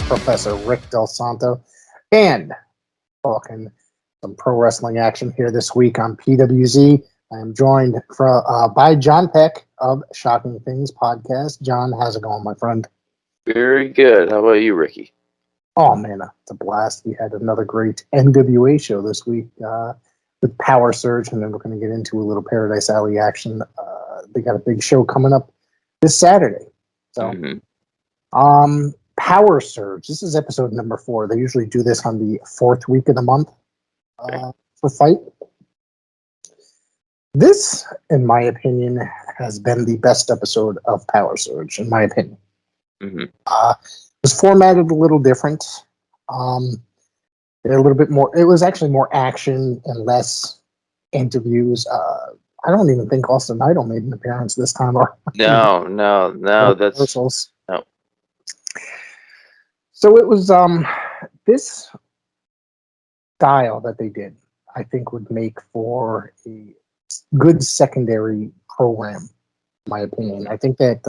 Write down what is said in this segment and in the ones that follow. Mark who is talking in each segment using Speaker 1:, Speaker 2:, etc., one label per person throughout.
Speaker 1: Professor Rick Del Santo, and talking some pro wrestling action here this week on PWZ. I am joined by John Peck of Shocking Things Podcast. John, how's it going, my friend?
Speaker 2: Very good. How about you, Ricky?
Speaker 1: Oh, man, it's a blast. We had another great NWA show this week with POWERRR SURGE, and then we're going to get into a little Paradise Alley action. They got a big show coming up this Saturday. So, POWERRR SURGE. This is episode number 4. They usually do this on the 4th week of the month for Fight. This, in my opinion, has been the best episode of POWERRR SURGE, in my opinion. It was formatted a little different. A little bit more. It was actually more action and less interviews. I don't even think Austin Idol made an appearance this time.
Speaker 2: No. That's
Speaker 1: rehearsals.
Speaker 2: no.
Speaker 1: So it was this style that they did, I think, would make for a good secondary program, in my opinion. I think that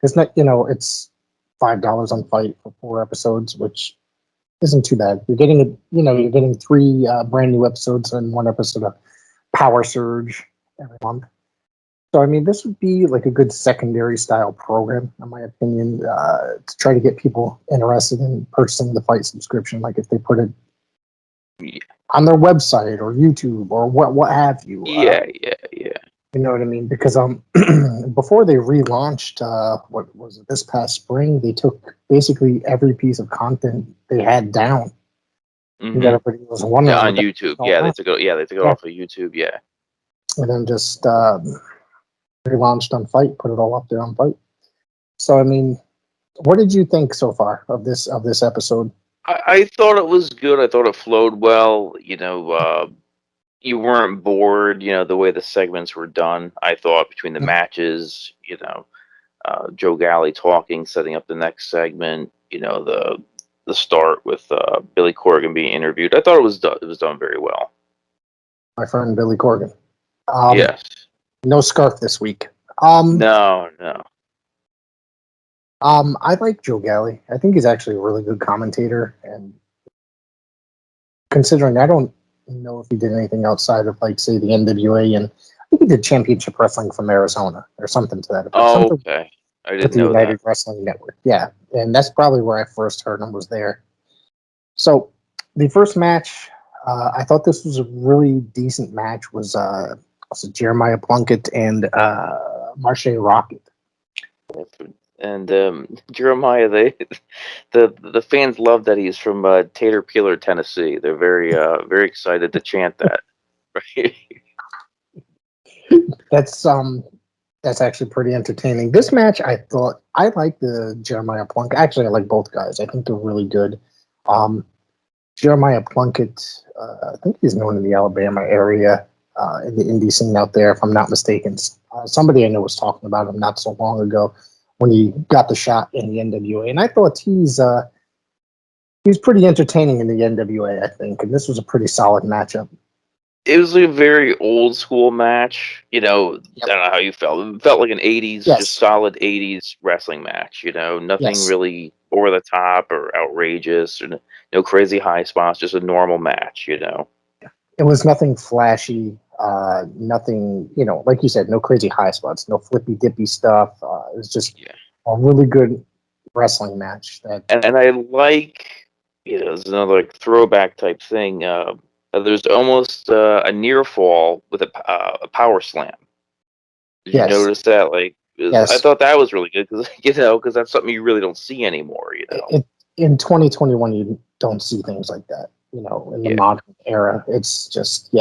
Speaker 1: it's not, it's $5 on Fight for 4 episodes, which isn't too bad. You're getting you're getting 3 brand new episodes and 1 episode of POWERRR SURGE every month. So I mean, this would be like a good secondary style program, in my opinion, to try to get people interested in purchasing the Fight subscription. Like if they put it on their website or YouTube or what have you.
Speaker 2: Yeah.
Speaker 1: You know what I mean? Because before they relaunched, what was it, this past spring, they took basically every piece of content they had down. You got everybody was wondering
Speaker 2: on YouTube. They took it off of YouTube. Yeah,
Speaker 1: and then just relaunched on Fight, put it all up there on Fight. So I mean, what did you think so far of this episode?
Speaker 2: I thought it was good. I thought it flowed well. You weren't bored, the way the segments were done. I thought between the matches, Joe Galli talking, setting up the next segment, the start with Billy Corgan being interviewed. I thought it was done very well.
Speaker 1: My friend Billy Corgan.
Speaker 2: Yes.
Speaker 1: No scarf this week.
Speaker 2: No.
Speaker 1: I like Joe Galli. I think he's actually a really good commentator, and considering I don't know if he did anything outside of, like, say, the NWA, and I think he did Championship Wrestling from Arizona or something to that effect.
Speaker 2: Oh, okay. I didn't know that.
Speaker 1: United Wrestling Network. Yeah, and that's probably where I first heard him, was there. So the first match, I thought this was a really decent match, was Jeremiah Plunkett and Marcel Rocket.
Speaker 2: And Jeremiah, the fans love that he's from Tater Peeler, Tennessee. They're very excited to chant that. Right?
Speaker 1: That's actually pretty entertaining. This match, I like the Jeremiah Plunkett. Actually, I like both guys. I think they're really good. Jeremiah Plunkett, I think he's known in the Alabama area, in the indie scene out there, if I'm not mistaken. Somebody I know was talking about him not so long ago when he got the shot in the NWA, and I thought he's pretty entertaining in the NWA, I think, and this was a pretty solid matchup.
Speaker 2: It was a very old school match. I don't know how you felt. It felt like an 80s, just solid 80s wrestling match. Nothing really over the top or outrageous, or no crazy high spots, just a normal match. It
Speaker 1: was nothing flashy. Nothing, like you said, no crazy high spots, no flippy dippy stuff. It was just a really good wrestling match.
Speaker 2: And I like, it's another like throwback type thing. There's almost a near fall with a power slam. Did you notice that? Like, I thought that was really good because that's something you really don't see anymore.
Speaker 1: In 2021, you don't see things like that. In the modern era, it's just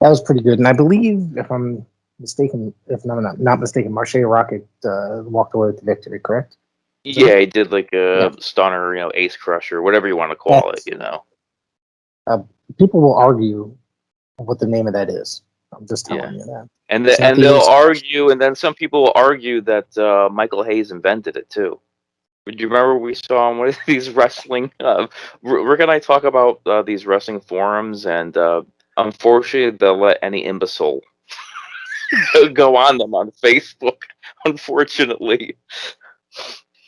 Speaker 1: that was pretty good. And I believe, if I'm mistaken, if I'm not mistaken, Marcel Rocket walked away with the victory, correct?
Speaker 2: Yeah, he did like a stunner, ace crusher, whatever you want to call it,
Speaker 1: People will argue what the name of that is. I'm just telling you that.
Speaker 2: And they'll argue, and then some people will argue that Michael Hayes invented it too. Do you remember we saw on one of these wrestling? Rick and I talk about these wrestling forums, and unfortunately, they'll let any imbecile go on them on Facebook. Unfortunately,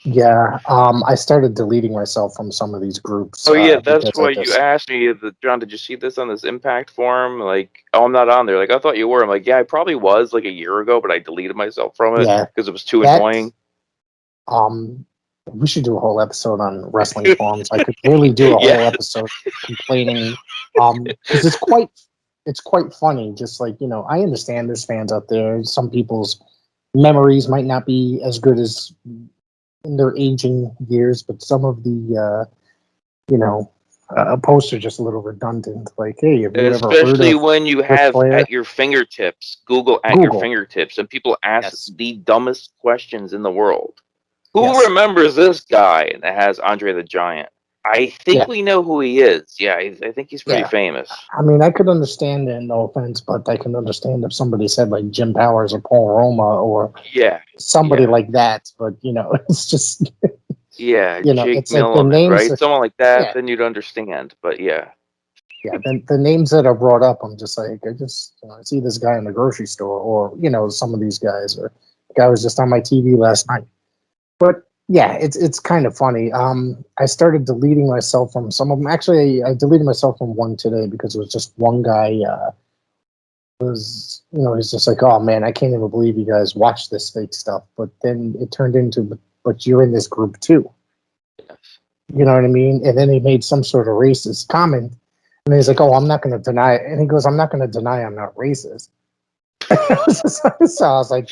Speaker 1: Yeah, I started deleting myself from some of these groups
Speaker 2: Oh yeah, that's
Speaker 1: because I
Speaker 2: why you
Speaker 1: just,
Speaker 2: asked me, John, did you see this on this Impact forum? Like, oh, I'm not on there. Like, I thought you were. I'm like, yeah, I probably was like a year ago, but I deleted myself from it
Speaker 1: yeah,
Speaker 2: because it was too
Speaker 1: that
Speaker 2: annoying.
Speaker 1: um, we should do a whole episode on wrestling forums. I could really do a
Speaker 2: Yeah,
Speaker 1: whole episode complaining, because it's quite funny. Just like, I understand there's fans out there. Some people's memories might not be as good as in their aging years, but some of the you know posts are just a little redundant. Like, hey, have you ever heard
Speaker 2: especially
Speaker 1: of
Speaker 2: when you
Speaker 1: Ric
Speaker 2: have
Speaker 1: Flair?
Speaker 2: at your fingertips, Google at your
Speaker 1: Google.
Speaker 2: fingertips, and people ask
Speaker 1: Yes.
Speaker 2: the dumbest questions in the world. Who
Speaker 1: Yes.
Speaker 2: remembers this guy? And it has Andre the Giant. I think
Speaker 1: Yeah.
Speaker 2: we know who he is. Yeah, I think he's pretty
Speaker 1: Yeah.
Speaker 2: famous.
Speaker 1: I mean, I could understand it, no offense, but I can understand if somebody said like Jim Powers or Paul Roma or
Speaker 2: Yeah,
Speaker 1: somebody
Speaker 2: yeah,
Speaker 1: like that. But it's just
Speaker 2: yeah. Jake
Speaker 1: it's like the
Speaker 2: Milliman,
Speaker 1: names.
Speaker 2: right? Someone like that,
Speaker 1: Yeah,
Speaker 2: then you'd understand. But yeah,
Speaker 1: yeah. Then the names that are brought up, I'm just like, I see this guy in the grocery store, or some of these guys, or the guy was just on my TV last night. But yeah, it's kind of funny. I started deleting myself from some of them. Actually, I deleted myself from one today because it was just one guy. He's just like, oh man, I can't even believe you guys watch this fake stuff. But then it turned into, but you're in this group too.
Speaker 2: yes.
Speaker 1: You know what I mean? And then he made some sort of racist comment, and he's like, oh, I'm not going to deny it. And he goes, I'm not going to deny I'm not racist. So I was like,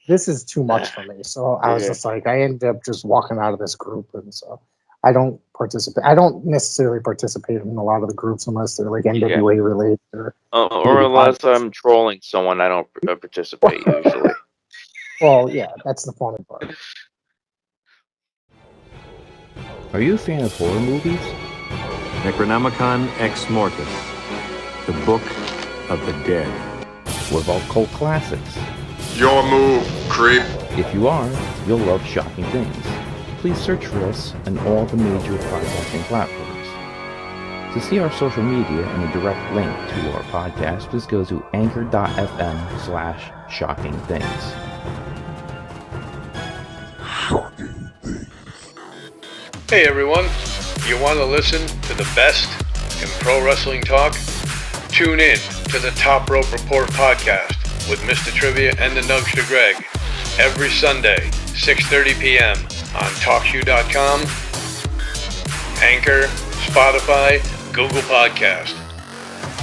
Speaker 1: this is too much for me. So I was
Speaker 2: Yeah,
Speaker 1: just like, I ended up just walking out of this group, and so I don't participate. I don't necessarily participate in a lot of the groups unless they're like
Speaker 2: yeah.
Speaker 1: NWA related or
Speaker 2: Or
Speaker 1: maybe
Speaker 2: unless
Speaker 1: podcast.
Speaker 2: I'm trolling someone, I don't participate usually.
Speaker 1: Well, yeah, that's the funny part.
Speaker 3: Are you a fan of horror movies?
Speaker 4: Necronomicon Ex Mortis, the Book of the Dead.
Speaker 3: What about cult classics?
Speaker 5: Your move, creep.
Speaker 3: If you are, you'll love Shocking Things. Please search for us on all the major podcasting platforms. To see our social media and a direct link to our podcast, please go to anchor.fm/shockingthings.
Speaker 6: Hey everyone, you want to listen to the best in pro wrestling talk? Tune in to the Top Rope Report podcast with Mr. Trivia and the Nugster Greg every Sunday, 6:30 p.m. on TalkShoe.com, Anchor, Spotify, Google Podcast.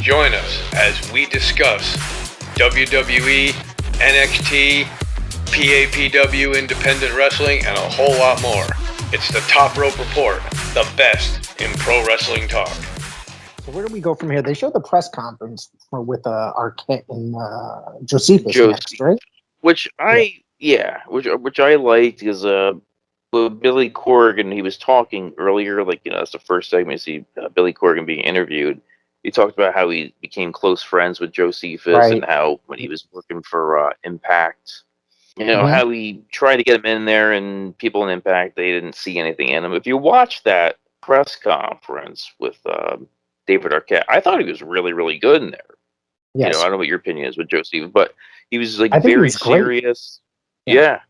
Speaker 6: Join us as we discuss WWE, NXT, PAPW Independent Wrestling, and a whole lot more. It's the Top Rope Report, the best in pro wrestling talk.
Speaker 1: So where do we go from here? They showed the press conference with Arquette and Josephus next, right?
Speaker 2: Which I liked because with Billy Corgan, he was talking earlier, like that's the first segment you see Billy Corgan being interviewed. He talked about how he became close friends with Josephus
Speaker 1: Right.
Speaker 2: and how when he was working for Impact,
Speaker 1: Mhm.
Speaker 2: how he tried to get him in there, and people in Impact, they didn't see anything in him. If you watch that press conference with David Arquette, I thought he was really, really good in there.
Speaker 1: Yes.
Speaker 2: I don't know what your opinion is with Joseph, but he was like
Speaker 1: I think
Speaker 2: very
Speaker 1: he's great.
Speaker 2: serious.
Speaker 1: Yeah.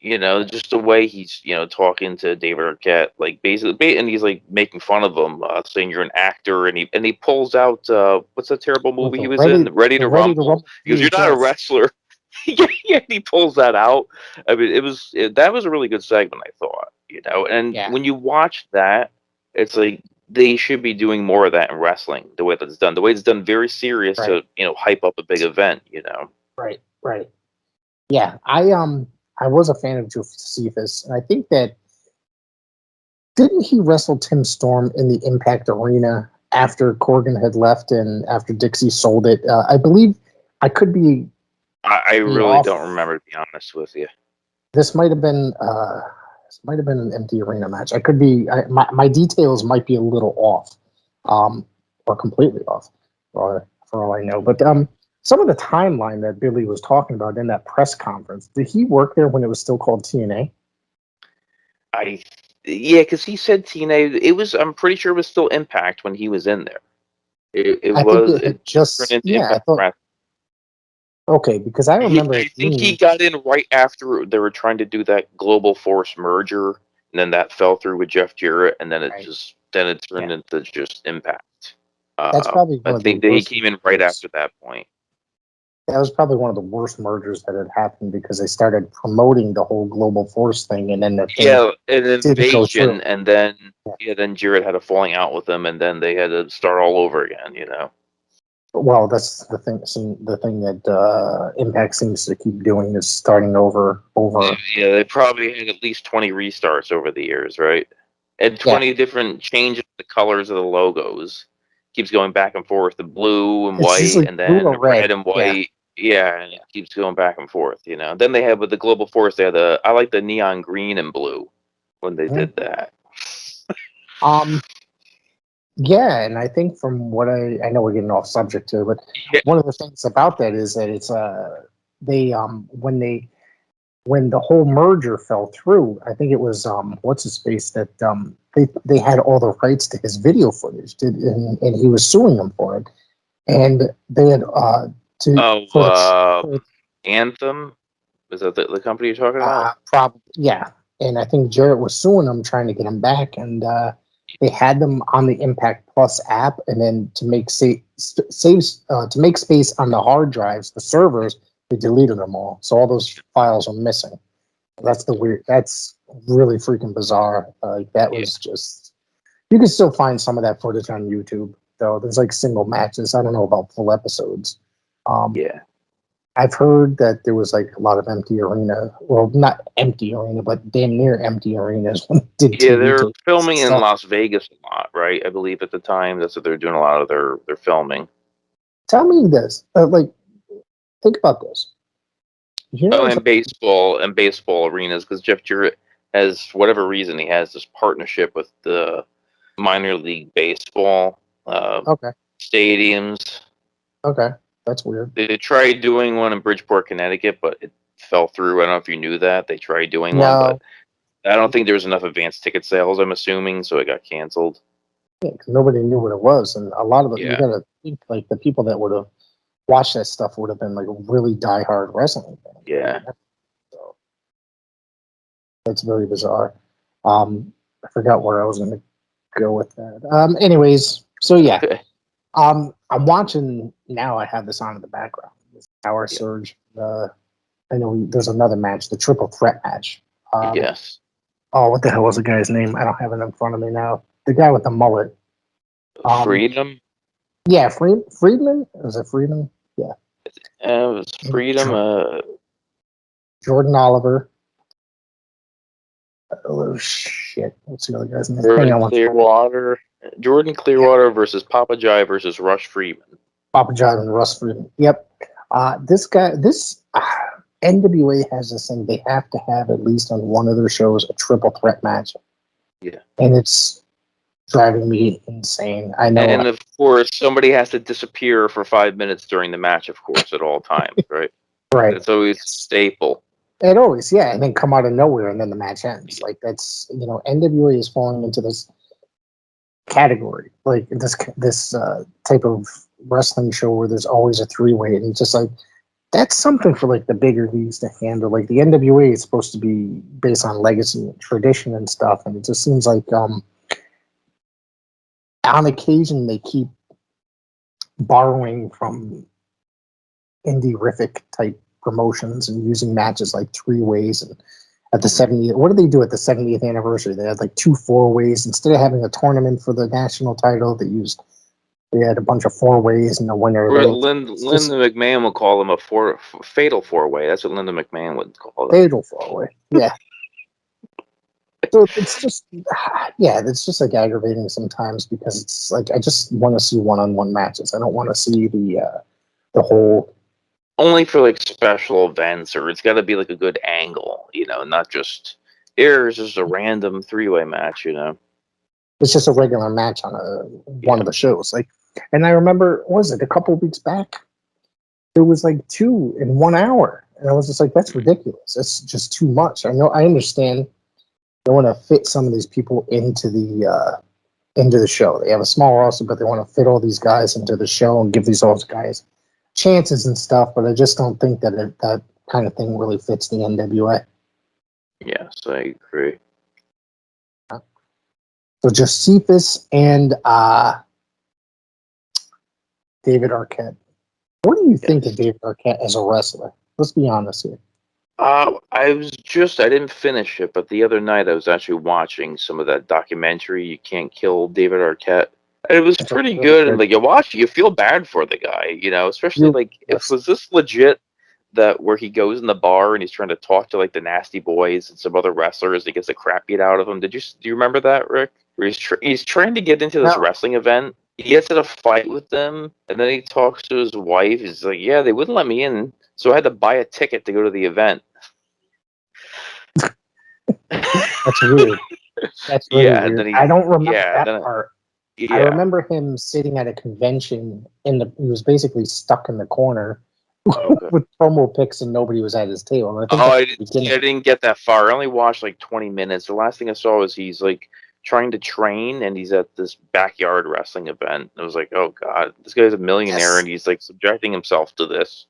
Speaker 2: Yeah. Just the way he's talking to David Arquette, like basically, and he's like making fun of him, saying you're an actor, and he pulls out what's that terrible
Speaker 1: With
Speaker 2: movie
Speaker 1: the
Speaker 2: he was in, Ready to Rumble. He goes, "You're not a
Speaker 1: VHS.
Speaker 2: wrestler." Yeah, he pulls that out. I mean, that was a really good segment, I thought. And
Speaker 1: Yeah.
Speaker 2: when you watch that, it's like they should be doing more of that in wrestling. The way that it's done, very serious
Speaker 1: Right.
Speaker 2: to hype up a big event.
Speaker 1: Right. Yeah, I was a fan of Josephus, and I think that didn't he wrestle Tim Storm in the Impact Arena after Corgan had left and after Dixie sold it? I believe I could be.
Speaker 2: I really
Speaker 1: off.
Speaker 2: don't remember, to be honest with you.
Speaker 1: This might have been an empty arena match. I could be. My details might be a little off, or completely off, for all I know. But some of the timeline that Billy was talking about in that press conference, did he work there when it was still called TNA?
Speaker 2: Yeah, because he said TNA. I'm pretty sure it was still Impact when he was in there. It
Speaker 1: I
Speaker 2: was.
Speaker 1: think it just.
Speaker 2: turned into
Speaker 1: Yeah, I
Speaker 2: Impact
Speaker 1: thought.
Speaker 2: Wrestling.
Speaker 1: Okay, because I remember.
Speaker 2: I think he got in right after they were trying to do that Global Force merger, and then that fell through with Jeff Jarrett, and then it turned into just Impact.
Speaker 1: That's probably one
Speaker 2: I
Speaker 1: of the
Speaker 2: think that he
Speaker 1: worst
Speaker 2: came in right
Speaker 1: mergers.
Speaker 2: after that point.
Speaker 1: That was probably one of the worst mergers that had happened because they started promoting the whole Global Force thing, and then the thing
Speaker 2: An
Speaker 1: didn't go through.
Speaker 2: invasion, and then then Jarrett had a falling out with him, and then they had to start all over again.
Speaker 1: Well, that's the thing. The thing that Impact seems to keep doing is starting over.
Speaker 2: Yeah, they probably had at least 20 restarts over the years, right? And 20 different changes the colors of the logos. Keeps going back and forth, the blue and
Speaker 1: It's
Speaker 2: white,
Speaker 1: usually
Speaker 2: and then
Speaker 1: blue or
Speaker 2: red
Speaker 1: red.
Speaker 2: and white. Yeah, and it keeps going back and forth. Then they had with the Global Force, they had I like the neon green and blue when they did that.
Speaker 1: Yeah, and I think from what I know we're getting off subject here, but one of the things about that is that it's they when the whole merger fell through, I think it was what's his face that they had all the rights to his video footage, and he was suing them for it, and they had
Speaker 2: Anthem, is that the company you're talking about?
Speaker 1: probably and I think Jarrett was suing them, trying to get them back, and they had them on the Impact Plus app, and then to make space on the hard drives, the servers, they deleted them all. So all those files are missing. That's really freaking bizarre. That was just. You can still find some of that footage on YouTube, though. There's like single matches. I don't know about full episodes. I've heard that there was like a lot of empty arena. Well, not empty arena, but damn near empty arenas when they did TV
Speaker 2: they're
Speaker 1: tapes
Speaker 2: filming in
Speaker 1: stuff.
Speaker 2: Las Vegas a lot, right? I believe at the time that's what they're doing a lot of their filming.
Speaker 1: Tell me this, think about this.
Speaker 2: And baseball arenas, because Jeff Jarrett has, for whatever reason, he has this partnership with the minor league baseball stadiums.
Speaker 1: Okay, that's weird.
Speaker 2: They tried doing one in Bridgeport, Connecticut, but it fell through. I don't know if you knew that. They tried doing one, but I don't think there was enough advanced ticket sales, I'm assuming, so it got canceled. Yeah,
Speaker 1: because nobody knew what it was, and a lot of it, you gotta think, like, the people that would have watched that stuff would have been like really diehard wrestling fans.
Speaker 2: Yeah.
Speaker 1: So that's very bizarre. I forgot where I was going to go with that. Anyways, so yeah. I'm watching now. I have this on in the background. This POWERRR Surge. I know there's another match, the triple threat match.
Speaker 2: Yes.
Speaker 1: Oh, what the hell was the guy's name? I don't have it in front of me now. The guy with the mullet.
Speaker 2: Freedom?
Speaker 1: Yeah, Friedman? Was it Freedom? Yeah.
Speaker 2: It was Freedom.
Speaker 1: Jordan Oliver. Oh, shit. What's the other guy's name?
Speaker 2: Jordan Clearwater versus Papw versus Rush Freeman.
Speaker 1: Papw and Rush Freeman. Yep. This NWA has this thing. They have to have at least on one of their shows a triple threat match.
Speaker 2: Yeah.
Speaker 1: And it's driving me insane. I know.
Speaker 2: And of course, somebody has to disappear for 5 minutes during the match, of course, at all times, right?
Speaker 1: Right.
Speaker 2: It's always a staple.
Speaker 1: It always, and then come out of nowhere and then the match ends. Like, that's, NWA is falling into this category, like this type of wrestling show where there's always a three-way, and it's just like, that's something for like the bigger leagues to handle. Like, the NWA is supposed to be based on legacy and tradition and stuff, and it just seems like on occasion they keep borrowing from indie-rific type promotions and using matches like three ways. And at the 70th, what did they do at the 70th anniversary? They had like 2 4-ways instead of having a tournament for the national title. They had a bunch of 4-ways, and the winner.
Speaker 2: Linda McMahon would call them a fatal 4-way. That's what Linda McMahon would call it.
Speaker 1: Fatal 4-way. Yeah. So it's just, it's just like aggravating sometimes, because it's like I just want to see one-on-one matches. I don't want to see the whole.
Speaker 2: Only for like special events, or it's got to be like a good angle, not just here's just a random 3-way match,
Speaker 1: It's just a regular match on one of the shows. Like, and I remember, what was it, a couple of weeks back? There was like 2 in 1 hour, and I was just like, that's ridiculous. That's just too much. I understand they want to fit some of these people into the show. They have a small roster, but they want to fit all these guys into the show and give these all guys a chances and stuff, but I just don't think that that kind of thing really fits the NWA.
Speaker 2: Yes, I agree.
Speaker 1: So Josephus and David Arquette. What do you think of David Arquette as a wrestler? Let's be honest here.
Speaker 2: I didn't finish it, but the other night I was actually watching some of that documentary, You Can't Kill David Arquette. And it was
Speaker 1: It's
Speaker 2: pretty
Speaker 1: really
Speaker 2: good. And like you watch it, you feel bad for the guy, especially like if was this legit that where he goes in the bar and he's trying to talk to like the Nasty Boys and some other wrestlers, he gets the crap beat out of him. Do you remember that, Rick? Where he's trying to get into this wrestling event. He gets in a fight with them, and then he talks to his wife. He's like, "Yeah, they wouldn't let me in, so I had to buy a ticket to go to the event."
Speaker 1: That's weird. That's really weird.
Speaker 2: Then
Speaker 1: I don't remember that part.
Speaker 2: Yeah.
Speaker 1: I remember him sitting at a convention he was basically stuck in the corner with promo pics and nobody was at his table. And
Speaker 2: I didn't get that far. I only watched like 20 minutes. The last thing I saw was he's like trying to train and he's at this backyard wrestling event. I was like, oh God, this guy's a millionaire and he's like subjecting himself to this.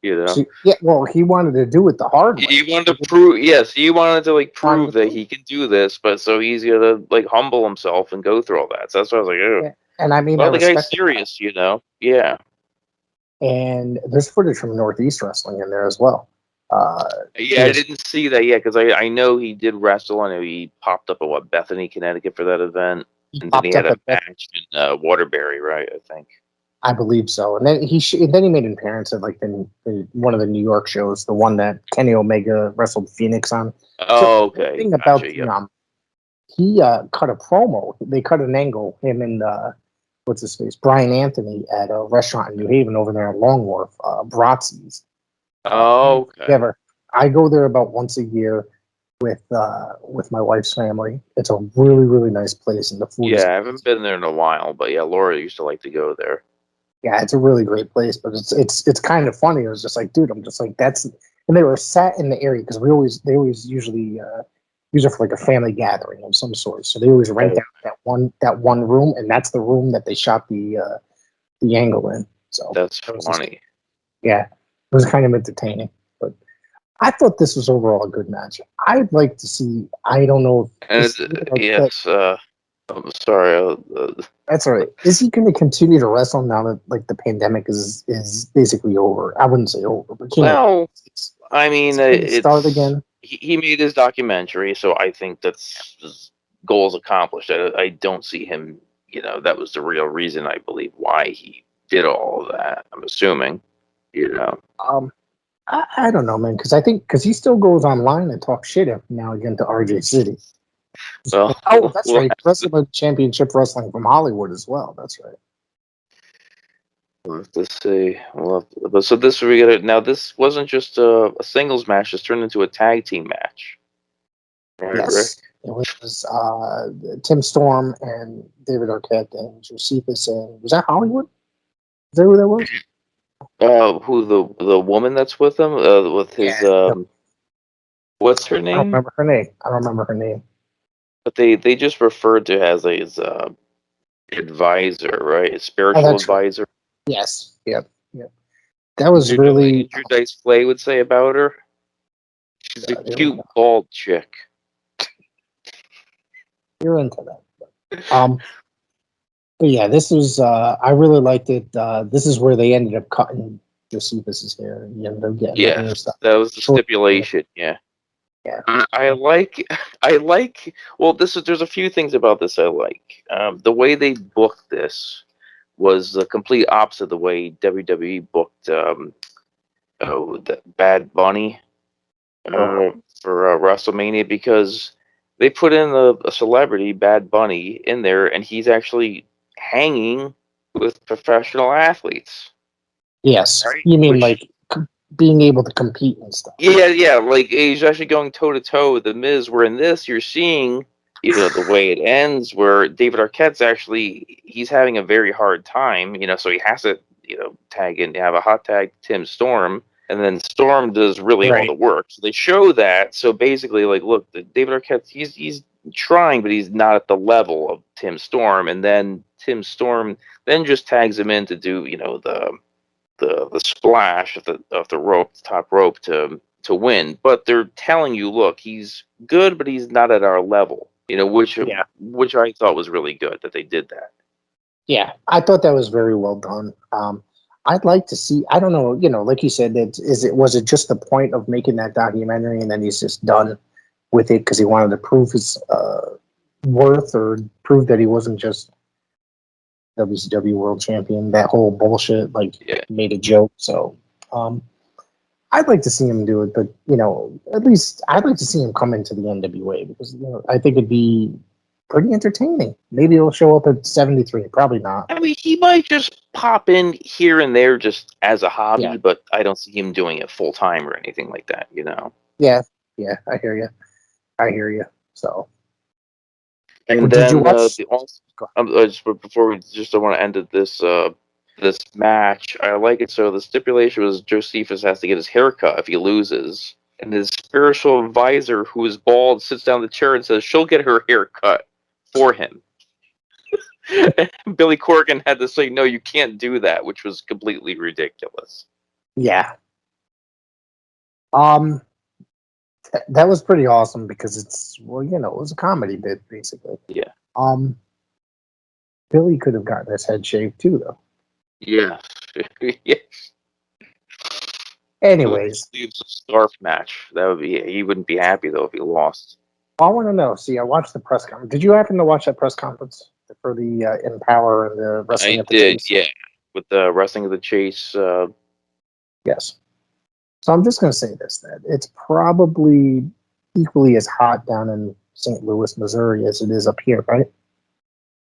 Speaker 1: So, yeah, well, he wanted to do it the hard way.
Speaker 2: He wanted to prove, he wanted to like prove that he can do this, but so he's gonna like humble himself and go through all that. So that's why I was like, oh.
Speaker 1: Yeah. And I mean,
Speaker 2: well, the guy's serious, Yeah.
Speaker 1: And there's footage from Northeast Wrestling in there as well.
Speaker 2: I didn't see that yet because I know he did wrestle. I know he popped up at Bethany, Connecticut for that event, and then he had a match in Waterbury, right? I think.
Speaker 1: I believe so, and then he made an appearance at like one of the New York shows, the one that Kenny Omega wrestled Phoenix on.
Speaker 2: Oh, okay.
Speaker 1: The thing about he cut a promo. They cut an angle. Him and what's his face, Brian Anthony, at a restaurant in New Haven over there in Long Wharf, Bratzi's.
Speaker 2: Oh, okay.
Speaker 1: I go there about once a year with my wife's family. It's a really, really nice place, and the food.
Speaker 2: Yeah, I haven't been there in a while, but yeah, Laura used to like to go there.
Speaker 1: Yeah, it's a really great place, but it's kind of funny. It was just like, dude, I'm just like and they were sat in the area because they always usually use it for like a family gathering of some sort. So they always rent out that one room, and that's the room that they shot the angle in. So
Speaker 2: that's funny.
Speaker 1: Yeah, it was kind of entertaining, but I thought this was overall a good match. I'd like to see. I don't know.
Speaker 2: I'm sorry.
Speaker 1: That's all right. Is he going to continue to wrestle now that like the pandemic is basically over? I wouldn't say over, but
Speaker 2: I mean,
Speaker 1: start again.
Speaker 2: He made his documentary, so I think that's his goals accomplished. I don't see him. That was the real reason I believe why he did all of that. I'm assuming.
Speaker 1: I don't know, man, because he still goes online and talks shit now again to RJ City.
Speaker 2: Well,
Speaker 1: that's right. Wrestling Championship Wrestling from Hollywood as well. That's right.
Speaker 2: We'll have to see. So this we got now. This wasn't just a singles match. This turned into a tag team match. Right,
Speaker 1: yes, Rick? It was Tim Storm and David Arquette and Josephus and was that Hollywood? Is that who that was?
Speaker 2: Who the woman that's with him? With his what's her name?
Speaker 1: I don't remember her name.
Speaker 2: But they just referred to as his advisor, right? His spiritual advisor.
Speaker 1: Right. Yes. Yep. That was really
Speaker 2: Andrew Dice Clay would say about her. She's a cute bald chick.
Speaker 1: You're into that. But yeah, this was I really liked it. This is where they ended up cutting Josephus's hair. You ended up getting hair stuff.
Speaker 2: That was the stipulation. Yeah.
Speaker 1: Yeah.
Speaker 2: I like. Well, there's a few things about this I like. The way they booked this was the complete opposite of the way WWE booked the Bad Bunny for WrestleMania, because they put in a celebrity, Bad Bunny, in there, and he's actually hanging with professional athletes.
Speaker 1: Yes, right? You mean like being able to compete and stuff.
Speaker 2: Yeah, like he's actually going toe to toe with the Miz. Where in this, you're seeing, the way it ends, where David Arquette's he's having a very hard time, so he has to, tag in, have a hot tag Tim Storm, and then Storm does really all the work. So they show that. So basically, like, look, David Arquette, he's trying, but he's not at the level of Tim Storm, and then Tim Storm then just tags him in to do, the splash of the rope, top rope to win. But they're telling you, look, he's good, but he's not at our level. You know, which I thought was really good that they did that.
Speaker 1: Yeah, I thought that was very well done. I'd like to see. I don't know. You know, like you said, was it just the point of making that documentary, and then he's just done with it because he wanted to prove his worth or prove that he wasn't just WCW World Champion? That whole bullshit, like, made a joke. So, I'd like to see him do it, but you know, at least I'd like to see him come into the NWA because you know I think it'd be pretty entertaining. Maybe he'll show up at 73. Probably not.
Speaker 2: I mean, he might just pop in here and there just as a hobby,
Speaker 1: Yeah.
Speaker 2: but I don't see him doing it full time or anything like that, you know?
Speaker 1: Yeah, I hear you. I hear you. So,
Speaker 2: And
Speaker 1: well,
Speaker 2: then,
Speaker 1: did you watch?
Speaker 2: before we just don't want to end this match, I like it. So the stipulation was Josephus has to get his hair cut if he loses. And his spiritual advisor, who is bald, sits down in the chair and says she'll get her hair cut for him. Billy Corgan had to say, no, you can't do that, which was completely ridiculous.
Speaker 1: Yeah. That was pretty awesome because it's, well, you know, it was a comedy bit basically.
Speaker 2: Yeah.
Speaker 1: Billy could have gotten his head shaved too, though.
Speaker 2: Yeah. Yes.
Speaker 1: Anyways,
Speaker 2: It's a scarf match. That would be. He wouldn't be happy though if he lost.
Speaker 1: I want to know. See, I watched the press conference. Did you happen to watch that press conference for the EMPOWERRR and the wrestling?
Speaker 2: I did, yeah. With the wrestling of the chase.
Speaker 1: Yes. So I'm just going to say this: that it's probably equally as hot down in St. Louis, Missouri, as it is up here, right?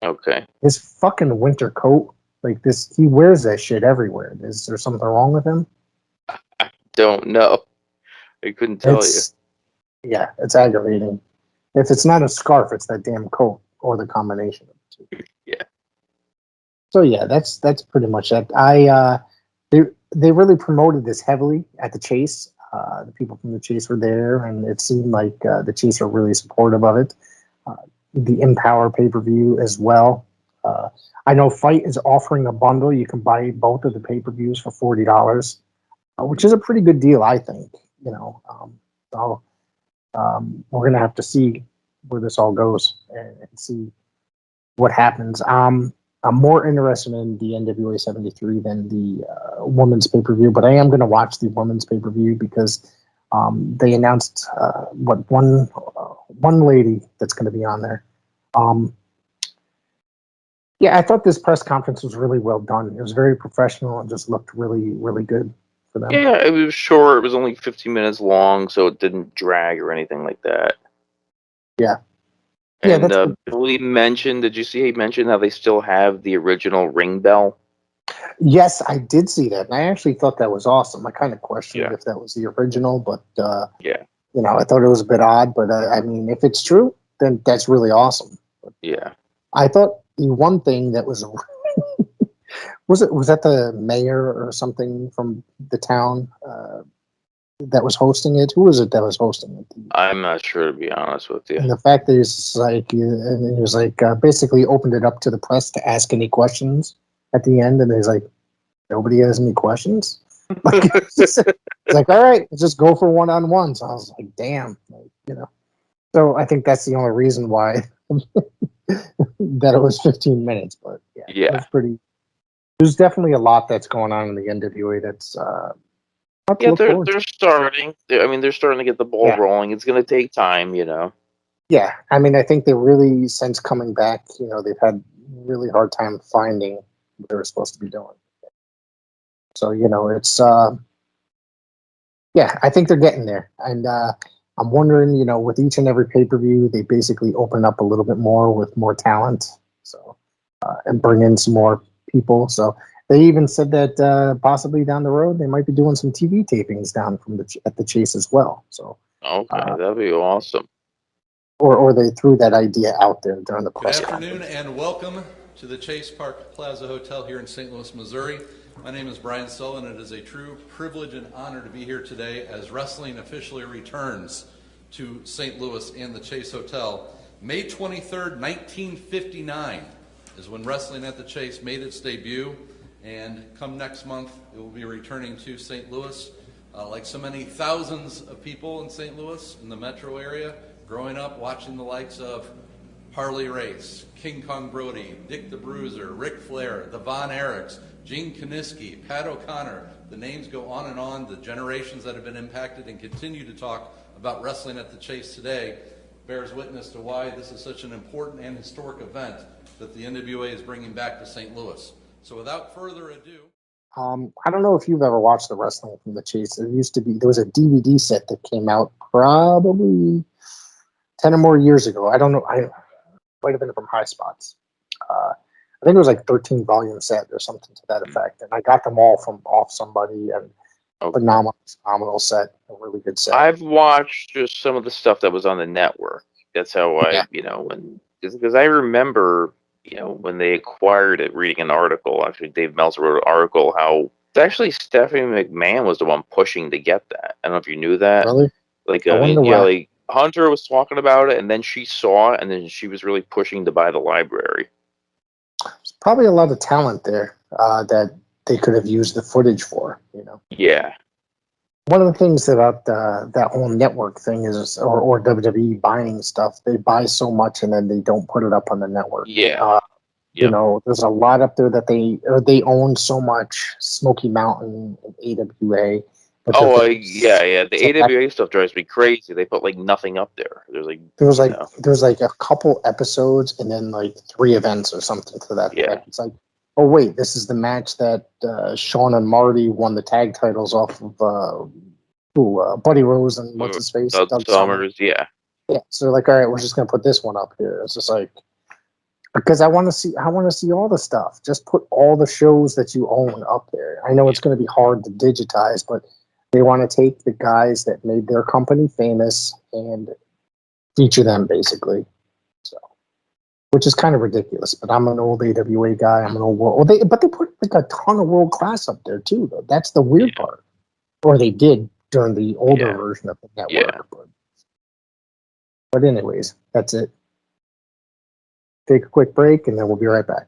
Speaker 2: Okay.
Speaker 1: His fucking winter coat, like this, he wears that shit everywhere. Is there something wrong with him?
Speaker 2: I don't know. I couldn't tell you.
Speaker 1: Yeah, it's aggravating. If it's not a scarf, it's that damn coat or the combination of the two.
Speaker 2: Yeah.
Speaker 1: So yeah, that's pretty much it. They really promoted this heavily at the Chase. The people from the Chase were there, and it seemed like the Chase are really supportive of it. The EMPOWERRR pay-per-view as well. I know Fight is offering a bundle. You can buy both of the pay-per-views for $40, which is a pretty good deal, I think. You know, so we're gonna have to see where this all goes and see what happens. I'm more interested in the NWA 73 than the women's pay-per-view, but I am going to watch the women's pay-per-view because they announced one lady that's going to be on there. Yeah, I thought this press conference was really well done. It was very professional and just looked really, really good for them.
Speaker 2: Yeah, it was short. It was only 15 minutes long, so it didn't drag or anything like that.
Speaker 1: Yeah.
Speaker 2: And Billy mentioned, did you see he mentioned how they still have the original ring bell?
Speaker 1: Yes, I did see that. And I actually thought that was awesome. I kind of questioned if that was the original, but
Speaker 2: yeah,
Speaker 1: you know, I thought it was a bit odd. But I mean, if it's true, then that's really awesome. But
Speaker 2: yeah.
Speaker 1: I thought the one thing that was was that the mayor or something from the town that was hosting it? Who was it that was hosting it?
Speaker 2: I'm not sure, to be honest with you.
Speaker 1: And the fact that he was like basically opened it up to the press to ask any questions at the end, and he's like, nobody has any questions. Like, it's like, all right, let's just go for one-on-ones. I was like, damn, like, you know. So I think that's the only reason why that it was 15 minutes. But yeah, it was pretty. There's definitely a lot that's going on in the NWA that's.
Speaker 2: Yeah, they're starting. They're starting to get the ball rolling. It's going to take time, you know.
Speaker 1: Yeah, I mean, I think they really, since coming back, you know, they've had really hard time finding what they were supposed to be doing. So, you know, it's, yeah, I think they're getting there. And I'm wondering, you know, with each and every pay-per-view, they basically open up a little bit more with more talent. So, and bring in some more people. So, they even said that possibly down the road they might be doing some TV tapings down from at the Chase as well. So
Speaker 2: okay, that'd be awesome.
Speaker 1: Or they threw that idea out there during the press
Speaker 7: conference. Good afternoon and welcome to the Chase Park Plaza Hotel here in St. Louis, Missouri. My name is Brian Sullivan. It is a true privilege and honor to be here today as wrestling officially returns to St. Louis and the Chase Hotel. May 23rd, 1959 is when wrestling at the Chase made its debut. And come next month, it will be returning to St. Louis. Like so many thousands of people in St. Louis, in the metro area, growing up watching the likes of Harley Race, King Kong Brody, Dick the Bruiser, Ric Flair, the Von Erichs, Gene Kiniski, Pat O'Connor. The names go on and on. The generations that have been impacted and continue to talk about wrestling at the Chase today bears witness to why this is such an important and historic event that the NWA is bringing back to St. Louis. So without further ado...
Speaker 1: I don't know if you've ever watched the wrestling from the Chase. There was a DVD set that came out probably 10 or more years ago. I don't know. I might have been from High Spots. I think it was like 13 volume set or something to that effect. And I got them all from off somebody, and phenomenal set, a really good set.
Speaker 2: I've watched just some of the stuff that was on the network. That's how because I remember, when they acquired it, reading an article, actually Dave Meltzer wrote an article, how it's actually Stephanie McMahon was the one pushing to get that. I don't know if you knew that.
Speaker 1: Really?
Speaker 2: Like, like Hunter was talking about it, and then she saw it, and then she was really pushing to buy the library.
Speaker 1: There's probably a lot of talent there that they could have used the footage for,
Speaker 2: Yeah.
Speaker 1: One of the things about that whole network thing is, or WWE buying stuff, they buy so much and then they don't put it up on the network.
Speaker 2: Yeah.
Speaker 1: There's a lot up there that they own so much. Smoky Mountain, and AWA.
Speaker 2: The AWA stuff drives me crazy. They put like nothing up there. There
Speaker 1: was like a couple episodes and then like 3 events or something to that effect.
Speaker 2: Yeah.
Speaker 1: It's like, oh wait, this is the match that Sean and Marty won the tag titles off of Buddy Rose and what's his face?
Speaker 2: Doug Summers, yeah.
Speaker 1: Yeah. So like, all right, we're just gonna put this one up here. It's just like, because I want to see all the stuff. Just put all the shows that you own up there. I know it's going to be hard to digitize, but they want to take the guys that made their company famous and feature them basically. So, which is kind of ridiculous. But I'm an old AWA guy. I'm an old world. But they put like a ton of world class up there too. Though that's the weird part. Or they did during the older version of the network.
Speaker 2: Yeah.
Speaker 1: But anyways, that's it. Take a quick break, and then we'll be right back.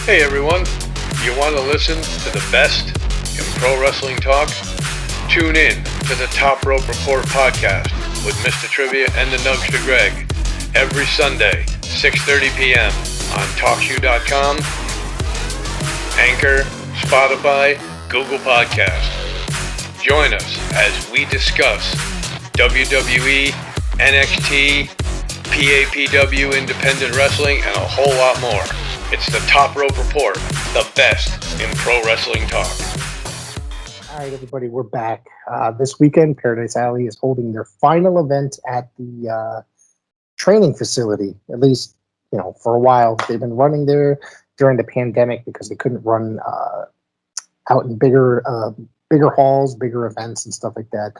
Speaker 6: Hey everyone, you want to listen to the best in pro wrestling talk? Tune in to the Top Rope Report podcast with Mr. Trivia and the Nugster Greg every Sunday, 6:30 p.m. on TalkShoe.com, Anchor, Spotify, Google Podcast. Join us as we discuss WWE, NXT, PAPW Independent Wrestling, and a whole lot more. It's the Top Rope Report, the best in pro wrestling talk.
Speaker 1: All right, everybody, we're back. This weekend, Paradise Alley is holding their final event at the training facility. At least, for a while. They've been running there during the pandemic because they couldn't run out in bigger halls, bigger events, and stuff like that.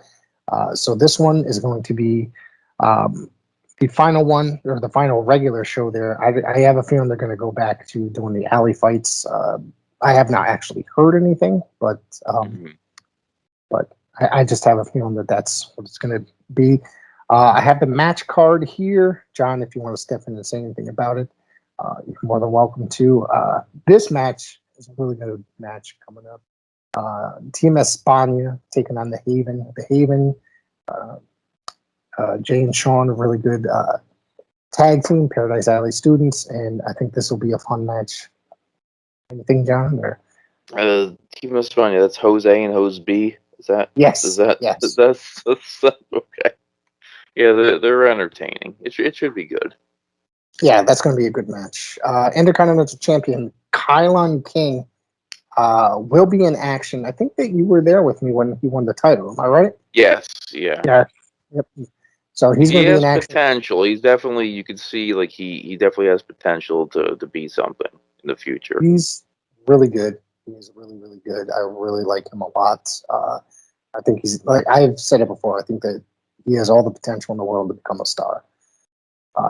Speaker 1: So this one is going to be the final one, or the final regular show there. I have a feeling they're going to go back to doing the alley fights. I have not actually heard anything, but I just have a feeling that that's what it's going to be. I have the match card here. John, if you want to step in and say anything about it, you're more than welcome to. This match is a really good match coming up. Team España taking on the Haven. The Haven, Jay and Sean, a really good tag team, Paradise Alley students, and I think this will be a fun match. Anything, John? Or
Speaker 2: Team España, that's Jose and Jose B. Is that?
Speaker 1: Yes.
Speaker 2: Yes. That's okay. Yeah, they're entertaining. It should be good.
Speaker 1: Yeah, that's going to be a good match. Intercontinental Champion Kylon King will be in action. I think that you were there with me when he won the title. Am I right?
Speaker 2: Yes, yeah.
Speaker 1: Yeah. Yep. So he's
Speaker 2: He
Speaker 1: going to be
Speaker 2: has
Speaker 1: in action.
Speaker 2: potential. He's definitely, you can see, like, he definitely has potential to be something in the future.
Speaker 1: He's really good. He's really, really good. I really like him a lot. I think he's, like I've said it before, I think that he has all the potential in the world to become a star.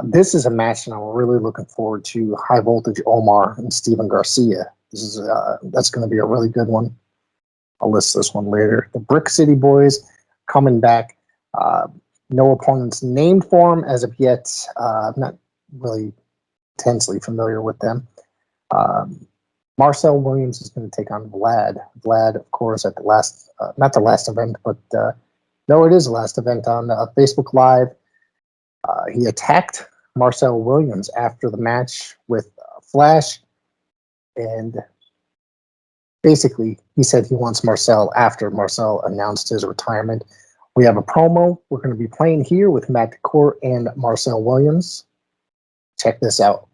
Speaker 1: This is a match that I'm really looking forward to. High Voltage Omar and Steven Garcia. This is that's going to be a really good one. I'll list this one later. The Brick City Boys coming back. No opponents named for them as of yet. I'm not really intensely familiar with them. Marcel Williams is going to take on Vlad. Vlad, of course, at the last, not the last event, but no, it is the last event on Facebook Live. He attacked Marcel Williams after the match with Flash, and basically he said he wants Marcel after Marcel announced his retirement. We have a promo we're going to be playing here with Matt DeCourt and Marcel Williams. Check this out.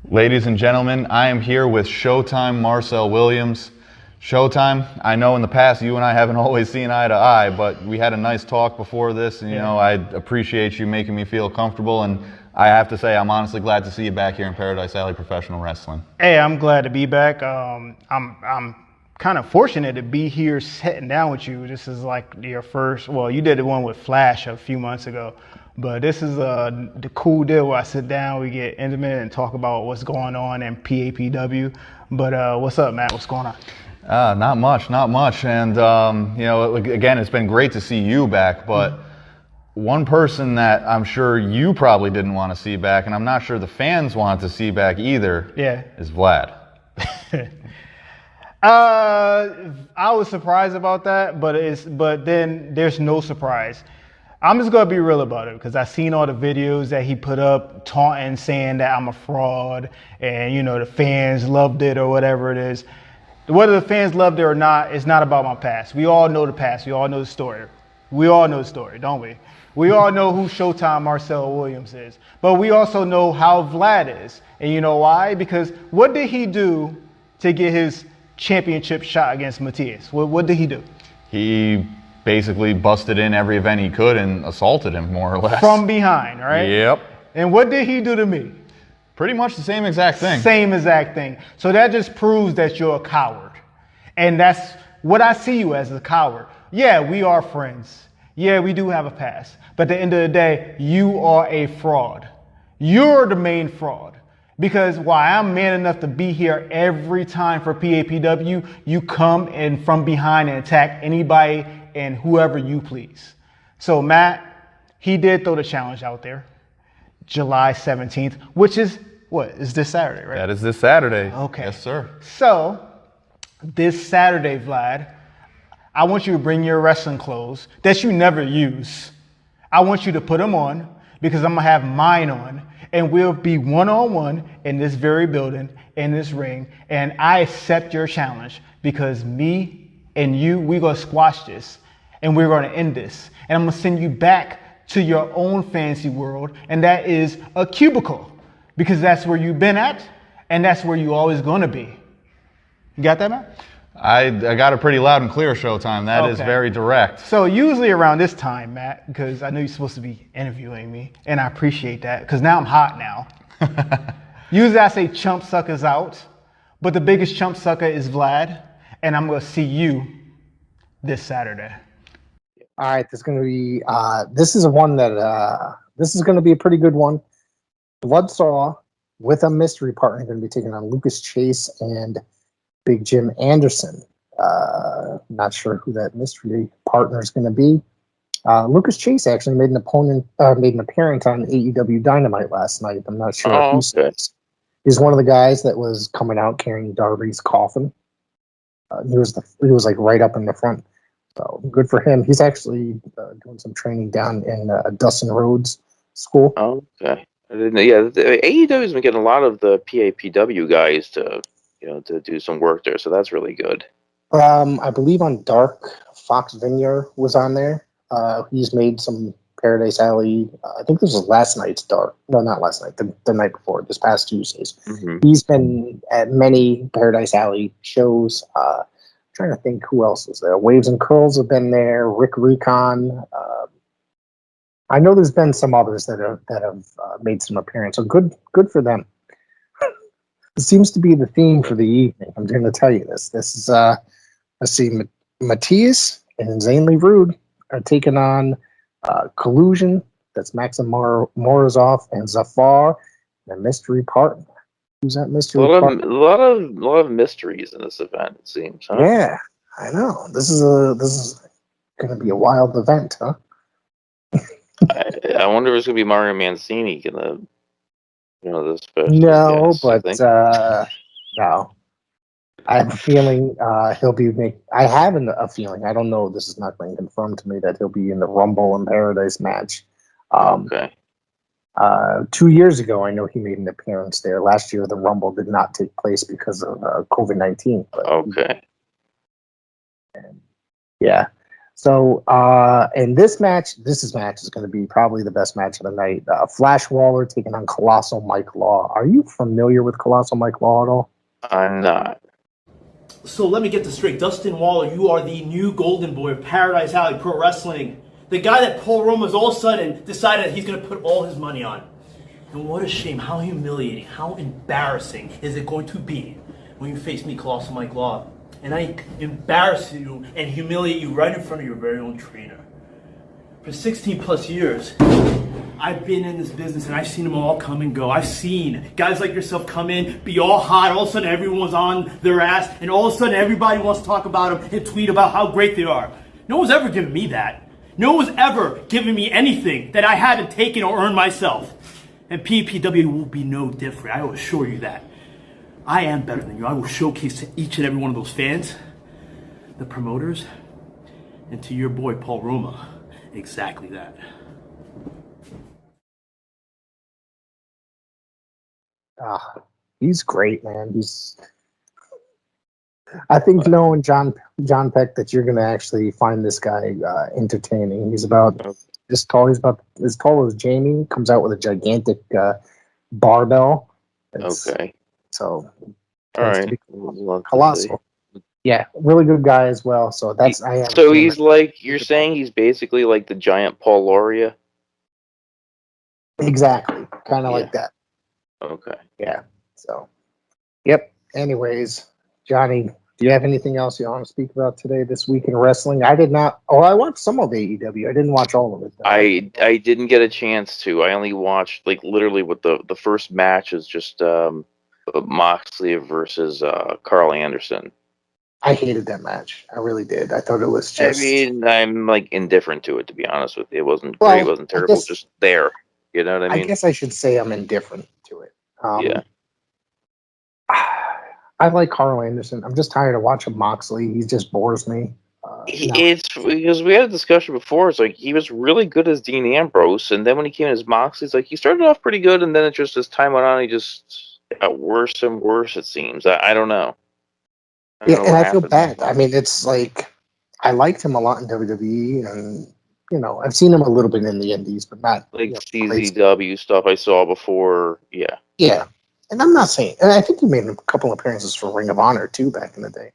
Speaker 8: Ladies and gentlemen, I am here with Showtime Marcel Williams. Showtime, I know in the past you and I haven't always seen eye to eye, but we had a nice talk before this, and you know, I appreciate you making me feel comfortable, and I have to say I'm honestly glad to see you back here in Paradise Alley Professional Wrestling.
Speaker 9: Hey, I'm glad to be back. I'm kind of fortunate to be here sitting down with you. This is like your first, well, you did the one with Flash a few months ago, but this is the cool deal where I sit down, we get intimate and talk about what's going on in PAPW. But what's up, Matt? What's going on?
Speaker 8: Not much. And, you know, again, it's been great to see you back, but one person that I'm sure you probably didn't want to see back, and I'm not sure the fans wanted to see back either, is Vlad.
Speaker 9: I was surprised about that, but then there's no surprise. I'm just gonna be real about it because I seen all the videos that he put up taunting, saying that I'm a fraud, and you know the fans loved it or whatever it is. Whether the fans loved it or not, it's not about my past. We all know the past. We all know the story. We all know the story, don't we? We all know who Showtime Marcel Williams is, but we also know how Vlad is, and you know why? Because what did he do to get his championship shot against Matthias? What did he do?
Speaker 8: He basically busted in every event he could and assaulted him, more or less.
Speaker 9: From behind, right?
Speaker 8: Yep.
Speaker 9: And what did he do to me?
Speaker 8: Pretty much the same exact thing.
Speaker 9: Same exact thing. So that just proves that you're a coward. And that's what I see you as, a coward. Yeah, we are friends. Yeah, we do have a past. But at the end of the day, you are a fraud. You're the main fraud. Because while I'm man enough to be here every time for PAPW, you come in from behind and attack anybody and whoever you please. So Matt, he did throw the challenge out there, July 17th, which is, what, is this Saturday, right?
Speaker 8: That is this Saturday.
Speaker 9: Okay.
Speaker 8: Yes, sir.
Speaker 9: So, this Saturday, Vlad, I want you to bring your wrestling clothes that you never use. I want you to put them on because I'm going to have mine on. And we'll be one-on-one in this very building, in this ring. And I accept your challenge because me and you, we're going to squash this. And we're going to end this. And I'm going to send you back to your own fantasy world. And that is a cubicle. Because that's where you've been at. And that's where you're always going to be. You got that, man?
Speaker 8: I got it pretty loud and clear, Showtime. That is very direct.
Speaker 9: So usually around this time, Matt, because I know you're supposed to be interviewing me, and I appreciate that, because now I'm hot now. Usually I say chump suckers out, but the biggest chump sucker is Vlad, and I'm going to see you this Saturday.
Speaker 1: All right, there's going to be, this is one that, this is going to be a pretty good one. Bloodsaw with a mystery partner going to be taking on Lucas Chase and Big Jim Anderson. Not sure who that mystery partner is going to be. Lucas Chase actually made an appearance on AEW Dynamite last night. I'm not sure who says. He's one of the guys that was coming out carrying Darby's coffin. He was like right up in the front. So good for him. He's actually doing some training down in Dustin Rhodes School.
Speaker 2: Oh, okay. I didn't know. Yeah, AEW's been getting a lot of the PAPW guys to do some work there, so that's really good. I
Speaker 1: believe on Dark, Fox Vineyard was on there. He's made some Paradise Alley. I think this was last night's dark. No, not last night. The night before. This past Tuesdays.
Speaker 2: Mm-hmm.
Speaker 1: He's been at many Paradise Alley shows. Trying to think who else was there. Waves and Curls have been there. Rick Recon. I know there's been some others that have made some appearance. So good for them. It seems to be the theme for the evening. I'm going to tell you this. This is let's see, Matthias and Insanely Rude are taking on Collusion. That's Maxim Morozov and Zafar, the mystery partner. Who's that mystery partner?
Speaker 2: A lot of mysteries in this event, it seems. Huh?
Speaker 1: Yeah, I know. This is going to be a wild event, huh?
Speaker 2: I wonder if it's going to be Mario Mancini gonna, this special
Speaker 1: No,
Speaker 2: guest,
Speaker 1: but no. I have a feeling he'll be I have a feeling. I don't know. This is not being confirmed to me that he'll be in the Rumble in Paradise match.
Speaker 2: Okay.
Speaker 1: 2 years ago, I know he made an appearance there. Last year, the Rumble did not take place because of COVID-19.
Speaker 2: Okay.
Speaker 1: Yeah. So, in this match is going to be probably the best match of the night. Flash Waller taking on Colossal Mike Law. Are you familiar with Colossal Mike Law at all?
Speaker 2: I'm not.
Speaker 10: So let me get this straight. Dustin Waller, you are the new golden boy of Paradise Alley Pro Wrestling. The guy that Paul Roma's all of a sudden decided he's going to put all his money on. And what a shame, how humiliating, how embarrassing is it going to be when you face me, Colossal Mike Law, and I embarrass you and humiliate you right in front of your very own trainer. For 16 plus years, I've been in this business and I've seen them all come and go. I've seen guys like yourself come in, be all hot, all of a sudden everyone's on their ass, and all of a sudden everybody wants to talk about them and tweet about how great they are. No one's ever given me that. No one's ever given me anything that I haven't taken or earned myself. And PPW will be no different, I will assure you that. I am better than you. I will showcase to each and every one of those fans, the promoters, and to your boy Paul Roma, exactly that.
Speaker 1: He's great, man. I think knowing John Peck that you're going to actually find this guy entertaining. He's about this tall. He's about as tall as Jamie. Comes out with a gigantic barbell.
Speaker 2: Okay.
Speaker 1: So,
Speaker 2: all right.
Speaker 1: Colossal. Yeah, really good guy as well. So that's
Speaker 2: So he's like, you're saying he's basically like the giant Paul Lauria?
Speaker 1: Exactly, kind of like that.
Speaker 2: Okay.
Speaker 1: Yeah. So, yep. Anyways, Johnny, do you have anything else you want to speak about today, this week in wrestling? I did not. Oh, I watched some of AEW. I didn't watch all of it, though.
Speaker 2: I didn't get a chance to. I only watched like literally what the first match is just Moxley versus Carl Anderson.
Speaker 1: I hated that match. I really did. I thought it was just.
Speaker 2: I mean, I'm like indifferent to it, to be honest with you. It wasn't great. It wasn't terrible. Just there. You know what I mean?
Speaker 1: I guess I should say I'm indifferent to it.
Speaker 2: Yeah.
Speaker 1: I like Carl Anderson. I'm just tired of watching Moxley. He just bores me.
Speaker 2: It's because we had a discussion before. It's like he was really good as Dean Ambrose, and then when he came as Moxley, it's like he started off pretty good, and then it just as time went on, he just got worse and worse. It seems. I don't know.
Speaker 1: And I feel bad. I mean, it's like I liked him a lot in WWE, and I've seen him a little bit in the Indies, but not
Speaker 2: like CZW stuff I saw before. Yeah.
Speaker 1: Yeah. And I'm not saying, and I think he made a couple appearances for Ring of Honor too back in the day.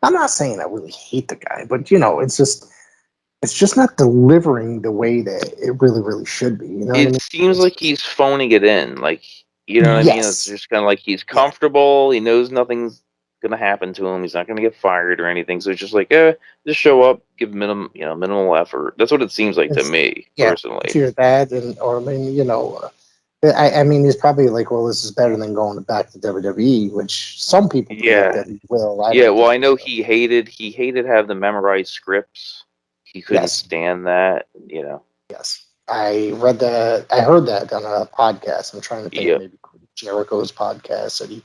Speaker 1: I'm not saying I really hate the guy, but it's just not delivering the way that it really, really should be.
Speaker 2: It seems like he's phoning it in, like what I mean. It's just kind of like he's comfortable. He knows nothing's gonna happen to him. He's not gonna get fired or anything. So it's just like, just show up, give minimal effort. That's what it seems like to me personally.
Speaker 1: To your dad, I mean, he's probably like, well, this is better than going back to WWE, which some people that he will.
Speaker 2: I know he hated having to memorize scripts. He couldn't stand that,
Speaker 1: Yes, I read that. I heard that on a podcast. I'm trying to think maybe Jericho's podcast. And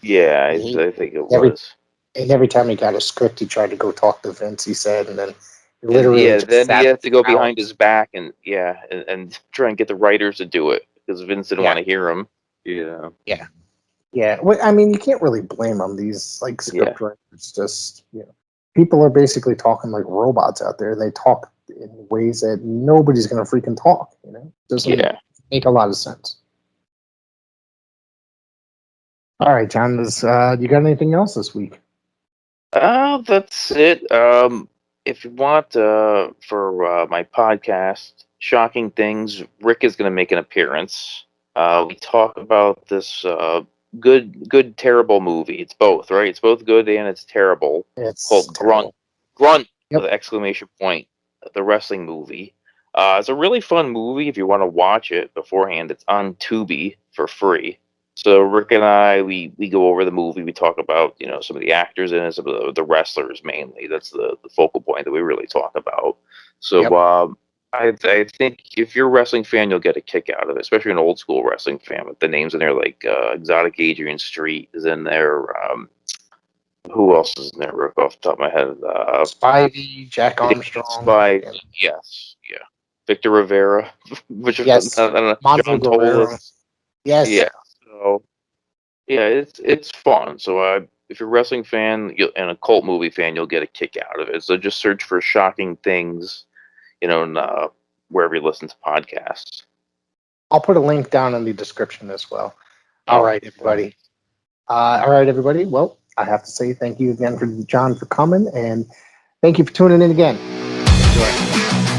Speaker 2: I think it was.
Speaker 1: And every time he got a script, he tried to go talk to Vince. He said, and then literally,
Speaker 2: then he had to go behind his back and try and get the writers to do it. Because Vince didn't want to hear him.
Speaker 1: Yeah. Well, I mean, you can't really blame them. These script writers, just people are basically talking like robots out there. They talk in ways that nobody's going to freaking talk. You know, doesn't make a lot of sense. All right, John, you got anything else this week?
Speaker 2: That's it. If you want, for my podcast, Shocking Things, Rick is going to make an appearance. We talk about this good, terrible movie. It's both, right? It's both good and it's terrible.
Speaker 1: It's
Speaker 2: called
Speaker 1: terrible.
Speaker 2: Grunt,
Speaker 1: Yep.
Speaker 2: with an exclamation point, the wrestling movie. It's a really fun movie. If you want to watch it beforehand, it's on Tubi for free. So Rick and I, we go over the movie. We talk about, you know, some of the actors in it, some of the wrestlers mainly. That's the focal point that we really talk about. So I think if you're a wrestling fan, you'll get a kick out of it, especially an old school wrestling fan. With the names in there, like Exotic Adrian Street is in there. Who else is in there? Rick, off the top of my head,
Speaker 1: Spivey, Jack Armstrong.
Speaker 2: Yes, yeah. Victor Rivera, which
Speaker 1: Yes.
Speaker 2: John
Speaker 1: Montego Guerrero.
Speaker 2: Tolis.
Speaker 1: Yes.
Speaker 2: Yeah. So yeah, it's fun. So if you're a wrestling fan and a cult movie fan, you'll get a kick out of it. So just search for Shocking Things, you know, in, wherever you listen to podcasts.
Speaker 1: I'll put a link down in the description as well. All right, everybody. Well, I have to say thank you again for John for coming, and thank you for tuning in again. Enjoy.